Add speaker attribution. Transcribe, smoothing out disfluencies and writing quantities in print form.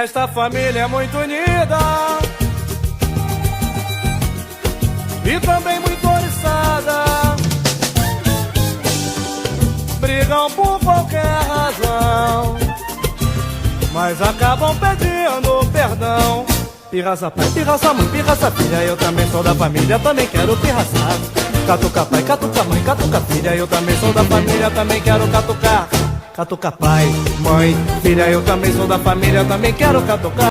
Speaker 1: Esta família é muito unida e também muito oriçada. Brigam por qualquer razão, mas acabam pedindo perdão. Pirraça pai, pirraça mãe, pirraça filha, eu também sou da família, também quero pirraçar. Catuca pai, catuca mãe, catuca filha, eu também sou da família, também quero catucar. Catuca pai, mãe, filha, eu também sou da família, também quero catucar.